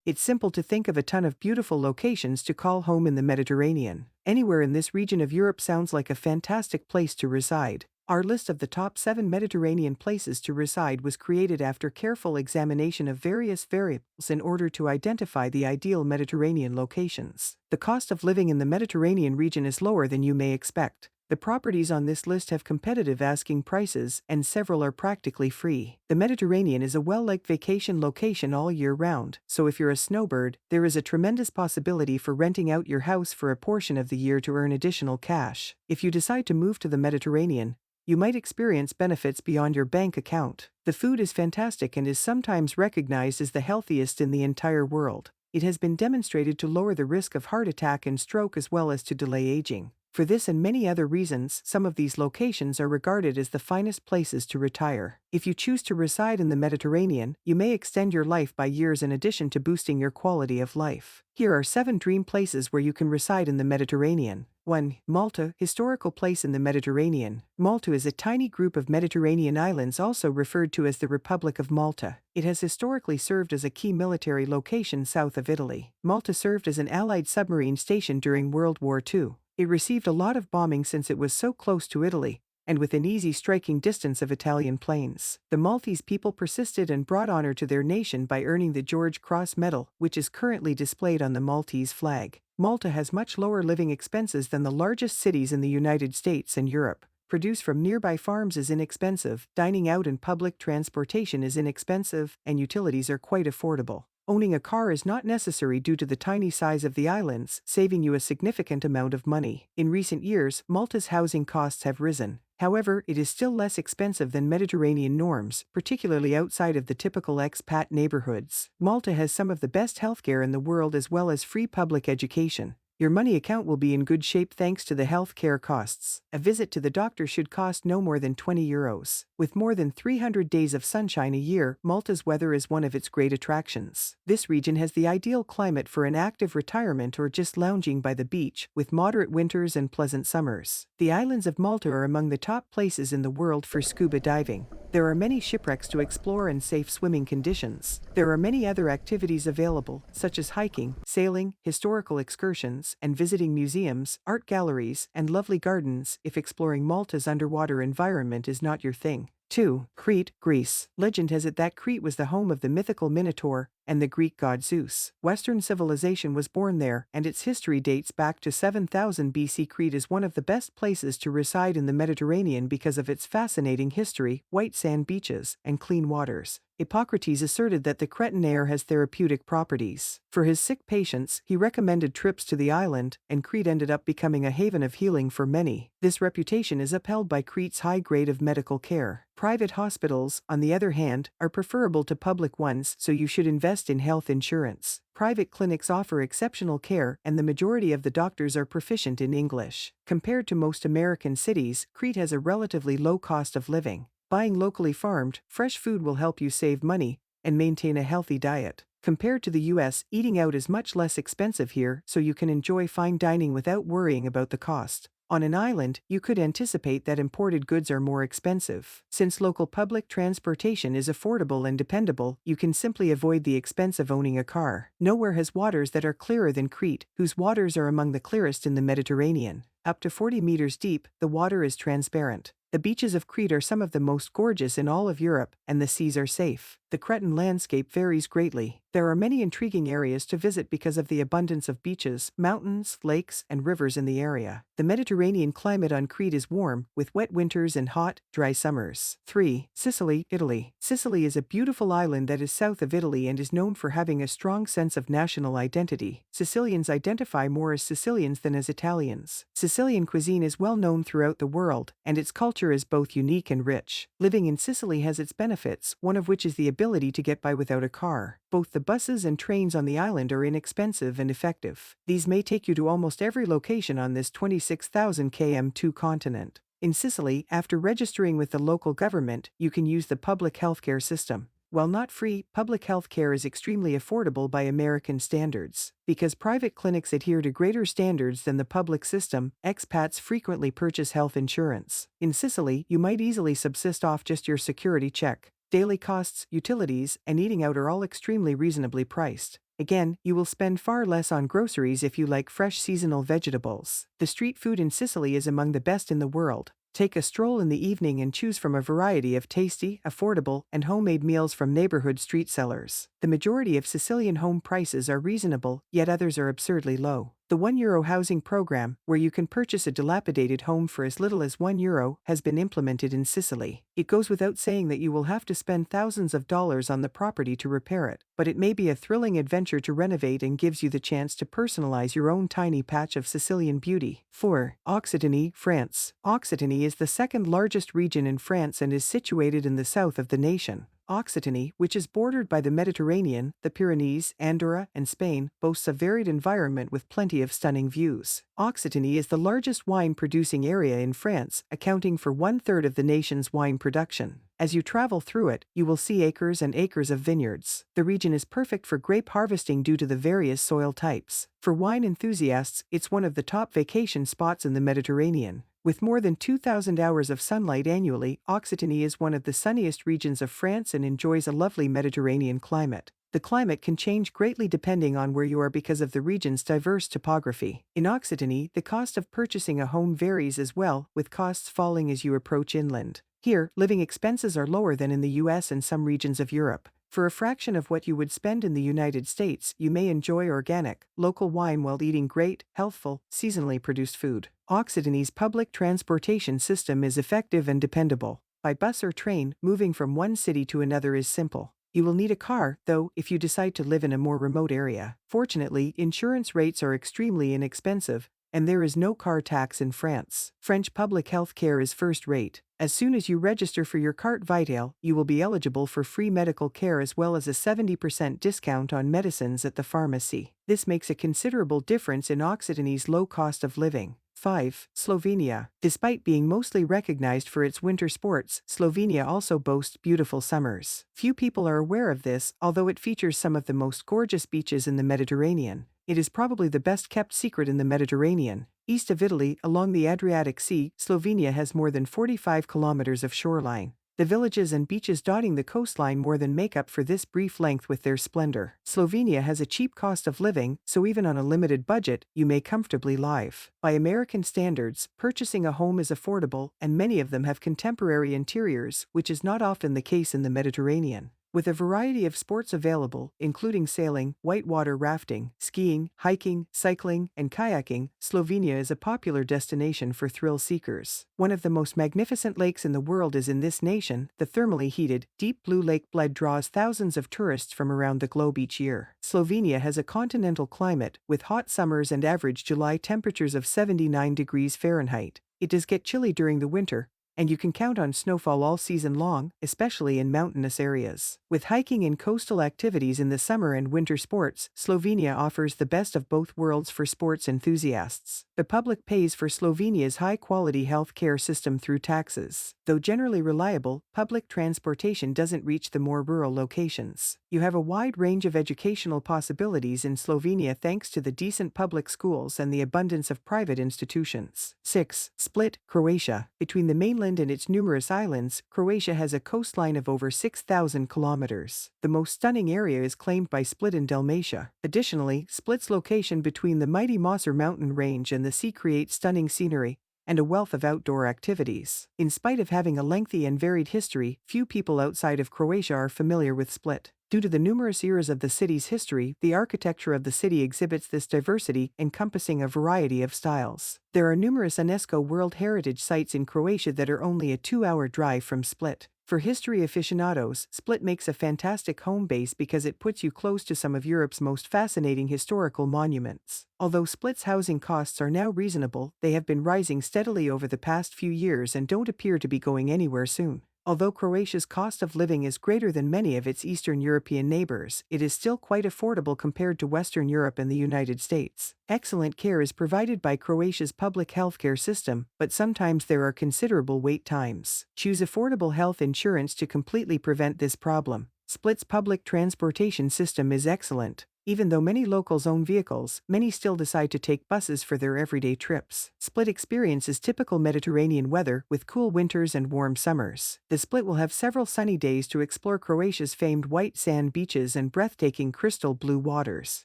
It's simple to think of a ton of beautiful locations to call home in the Mediterranean. Anywhere in this region of Europe sounds like a fantastic place to reside. Our list of the top 7 Mediterranean places to reside was created after careful examination of various variables in order to identify the ideal Mediterranean locations. The cost of living in the Mediterranean region is lower than you may expect. The properties on this list have competitive asking prices, and several are practically free. The Mediterranean is a well-liked vacation location all year round, so if you're a snowbird, there is a tremendous possibility for renting out your house for a portion of the year to earn additional cash. If you decide to move to the Mediterranean, you might experience benefits beyond your bank account. The food is fantastic and is sometimes recognized as the healthiest in the entire world. It has been demonstrated to lower the risk of heart attack and stroke as well as to delay aging. For this and many other reasons, some of these locations are regarded as the finest places to retire. If you choose to reside in the Mediterranean, you may extend your life by years in addition to boosting your quality of life. Here are 7 dream places where you can reside in the Mediterranean. 1. Malta, historical place in the Mediterranean. Malta is a tiny group of Mediterranean islands also referred to as the Republic of Malta. It has historically served as a key military location south of Italy. Malta served as an Allied submarine station during World War II. It received a lot of bombing since it was so close to Italy, and within easy striking distance of Italian planes. The Maltese people persisted and brought honor to their nation by earning the George Cross Medal, which is currently displayed on the Maltese flag. Malta has much lower living expenses than the largest cities in the United States and Europe. Produce from nearby farms is inexpensive, dining out and public transportation is inexpensive, and utilities are quite affordable. Owning a car is not necessary due to the tiny size of the islands, saving you a significant amount of money. In recent years, Malta's housing costs have risen. However, it is still less expensive than Mediterranean norms, particularly outside of the typical expat neighborhoods. Malta has some of the best healthcare in the world as well as free public education. Your money account will be in good shape thanks to the health care costs. A visit to the doctor should cost no more than €20. With more than 300 days of sunshine a year, Malta's weather is one of its great attractions. This region has the ideal climate for an active retirement or just lounging by the beach, with moderate winters and pleasant summers. The islands of Malta are among the top places in the world for scuba diving. There are many shipwrecks to explore and safe swimming conditions. There are many other activities available, such as hiking, sailing, historical excursions, and visiting museums, art galleries, and lovely gardens if exploring Malta's underwater environment is not your thing. 2. Crete, Greece. Legend has it that Crete was the home of the mythical Minotaur and the Greek god Zeus. Western civilization was born there, and its history dates back to 7000 BC. Crete is one of the best places to reside in the Mediterranean because of its fascinating history, white sand beaches, and clean waters. Hippocrates asserted that the Cretan air has therapeutic properties. For his sick patients, he recommended trips to the island, and Crete ended up becoming a haven of healing for many. This reputation is upheld by Crete's high grade of medical care. Private hospitals, on the other hand, are preferable to public ones, so you should invest in health insurance. Private clinics offer exceptional care, and the majority of the doctors are proficient in English. Compared to most American cities, Crete has a relatively low cost of living. Buying locally farmed, fresh food will help you save money and maintain a healthy diet. Compared to the US, eating out is much less expensive here, so you can enjoy fine dining without worrying about the cost. On an island, you could anticipate that imported goods are more expensive. Since local public transportation is affordable and dependable, you can simply avoid the expense of owning a car. Nowhere has waters that are clearer than Crete, whose waters are among the clearest in the Mediterranean. Up to 40 meters deep, the water is transparent. The beaches of Crete are some of the most gorgeous in all of Europe, and the seas are safe. The Cretan landscape varies greatly. There are many intriguing areas to visit because of the abundance of beaches, mountains, lakes, and rivers in the area. The Mediterranean climate on Crete is warm, with wet winters and hot, dry summers. 3. Sicily, Italy. Sicily is a beautiful island that is south of Italy and is known for having a strong sense of national identity. Sicilians identify more as Sicilians than as Italians. Sicilian cuisine is well known throughout the world, and its culture is both unique and rich. Living in Sicily has its benefits, one of which is the ability to get by without a car. Both the buses and trains on the island are inexpensive and effective. These may take you to almost every location on this 26,000 km2 continent. In Sicily, after registering with the local government, you can use the public healthcare system. While not free, public health care is extremely affordable by American standards. Because private clinics adhere to greater standards than the public system, expats frequently purchase health insurance. In Sicily, you might easily subsist off just your security check. Daily costs, utilities, and eating out are all extremely reasonably priced. Again, you will spend far less on groceries if you like fresh seasonal vegetables. The street food in Sicily is among the best in the world. Take a stroll in the evening and choose from a variety of tasty, affordable, and homemade meals from neighborhood street sellers. The majority of Sicilian home prices are reasonable, yet others are absurdly low. The €1 housing program, where you can purchase a dilapidated home for as little as €1, has been implemented in Sicily. It goes without saying that you will have to spend thousands of dollars on the property to repair it, but it may be a thrilling adventure to renovate and gives you the chance to personalize your own tiny patch of Sicilian beauty. 4. Occitanie, France. Occitanie is the second largest region in France and is situated in the south of the nation. Occitanie, which is bordered by the Mediterranean, the Pyrenees, Andorra, and Spain, boasts a varied environment with plenty of stunning views. Occitanie is the largest wine-producing area in France, accounting for 1/3 of the nation's wine production. As you travel through it, you will see acres and acres of vineyards. The region is perfect for grape harvesting due to the various soil types. For wine enthusiasts, it's one of the top vacation spots in the Mediterranean. With more than 2,000 hours of sunlight annually, Occitanie is one of the sunniest regions of France and enjoys a lovely Mediterranean climate. The climate can change greatly depending on where you are because of the region's diverse topography. In Occitanie, the cost of purchasing a home varies as well, with costs falling as you approach inland. Here, living expenses are lower than in the US and some regions of Europe. For a fraction of what you would spend in the United States, you may enjoy organic, local wine while eating great, healthful, seasonally produced food. Occitanie's public transportation system is effective and dependable. By bus or train, moving from one city to another is simple. You will need a car, though, if you decide to live in a more remote area. Fortunately, insurance rates are extremely inexpensive, and there is no car tax in France. French public health care is first-rate. As soon as you register for your carte vitale, you will be eligible for free medical care as well as a 70% discount on medicines at the pharmacy. This makes a considerable difference in Occitanie's low cost of living. 5. Slovenia. Despite being mostly recognized for its winter sports, Slovenia also boasts beautiful summers. Few people are aware of this, although it features some of the most gorgeous beaches in the Mediterranean. It is probably the best-kept secret in the Mediterranean. East of Italy, along the Adriatic Sea, Slovenia has more than 45 kilometers of shoreline. The villages and beaches dotting the coastline more than make up for this brief length with their splendor. Slovenia has a cheap cost of living, so even on a limited budget, you may comfortably live. By American standards, purchasing a home is affordable, and many of them have contemporary interiors, which is not often the case in the Mediterranean. With a variety of sports available, including sailing, whitewater rafting, skiing, hiking, cycling, and kayaking, Slovenia is a popular destination for thrill seekers. One of the most magnificent lakes in the world is in this nation. The thermally heated, deep blue Lake Bled draws thousands of tourists from around the globe each year. Slovenia has a continental climate, with hot summers and average July temperatures of 79 degrees Fahrenheit. It does get chilly during the winter, and you can count on snowfall all season long, especially in mountainous areas. With hiking and coastal activities in the summer and winter sports, Slovenia offers the best of both worlds for sports enthusiasts. The public pays for Slovenia's high-quality health care system through taxes. Though generally reliable, public transportation doesn't reach the more rural locations. You have a wide range of educational possibilities in Slovenia thanks to the decent public schools and the abundance of private institutions. 6. Split, Croatia. Between the mainland and its numerous islands, Croatia has a coastline of over 6,000 kilometers. The most stunning area is claimed by Split in Dalmatia. Additionally, Split's location between the mighty Mosar mountain range and the sea creates stunning scenery and a wealth of outdoor activities. In spite of having a lengthy and varied history, few people outside of Croatia are familiar with Split. Due to the numerous eras of the city's history, the architecture of the city exhibits this diversity, encompassing a variety of styles. There are numerous UNESCO World Heritage sites in Croatia that are only a 2-hour drive from Split. For history aficionados, Split makes a fantastic home base because it puts you close to some of Europe's most fascinating historical monuments. Although Split's housing costs are now reasonable, they have been rising steadily over the past few years and don't appear to be going anywhere soon. Although Croatia's cost of living is greater than many of its Eastern European neighbors, it is still quite affordable compared to Western Europe and the United States. Excellent care is provided by Croatia's public healthcare system, but sometimes there are considerable wait times. Choose affordable health insurance to completely prevent this problem. Split's public transportation system is excellent. Even though many locals own vehicles, many still decide to take buses for their everyday trips. Split experiences typical Mediterranean weather with cool winters and warm summers. The Split will have several sunny days to explore Croatia's famed white sand beaches and breathtaking crystal blue waters.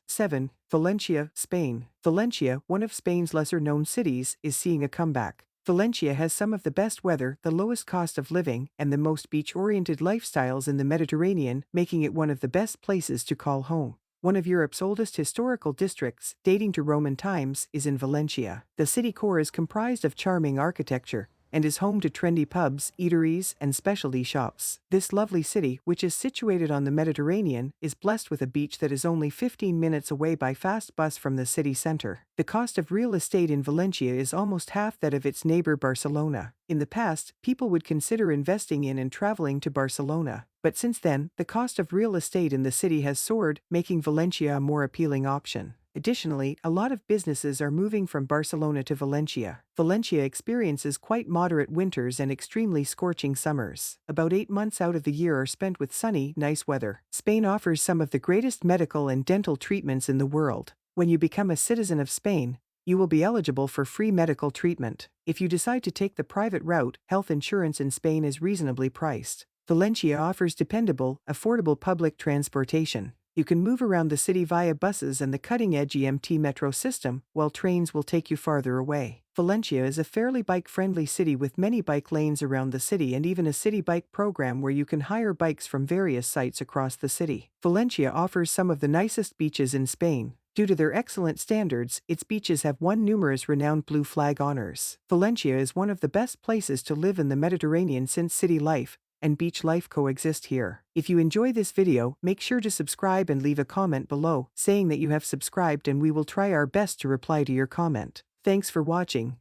7. Valencia, Spain. Valencia, one of Spain's lesser-known cities, is seeing a comeback. Valencia has some of the best weather, the lowest cost of living, and the most beach-oriented lifestyles in the Mediterranean, making it one of the best places to call home. One of Europe's oldest historical districts, dating to Roman times, is in Valencia. The city core is comprised of charming architecture and is home to trendy pubs, eateries, and specialty shops. This lovely city, which is situated on the Mediterranean, is blessed with a beach that is only 15 minutes away by fast bus from the city center. The cost of real estate in Valencia is almost half that of its neighbor Barcelona. In the past, people would consider investing in and traveling to Barcelona. But since then, the cost of real estate in the city has soared, making Valencia a more appealing option. Additionally, a lot of businesses are moving from Barcelona to Valencia. Valencia experiences quite moderate winters and extremely scorching summers. About 8 months out of the year are spent with sunny, nice weather. Spain offers some of the greatest medical and dental treatments in the world. When you become a citizen of Spain, you will be eligible for free medical treatment. If you decide to take the private route, health insurance in Spain is reasonably priced. Valencia offers dependable, affordable public transportation. You can move around the city via buses and the cutting-edge EMT metro system, while trains will take you farther away. Valencia is a fairly bike-friendly city with many bike lanes around the city and even a city bike program where you can hire bikes from various sites across the city. Valencia offers some of the nicest beaches in Spain. Due to their excellent standards, its beaches have won numerous renowned blue flag honors. Valencia is one of the best places to live in the Mediterranean since city life and beach life coexist here. If you enjoy this video, make sure to subscribe and leave a comment below saying that you have subscribed, and we will try our best to reply to your comment. Thanks for watching.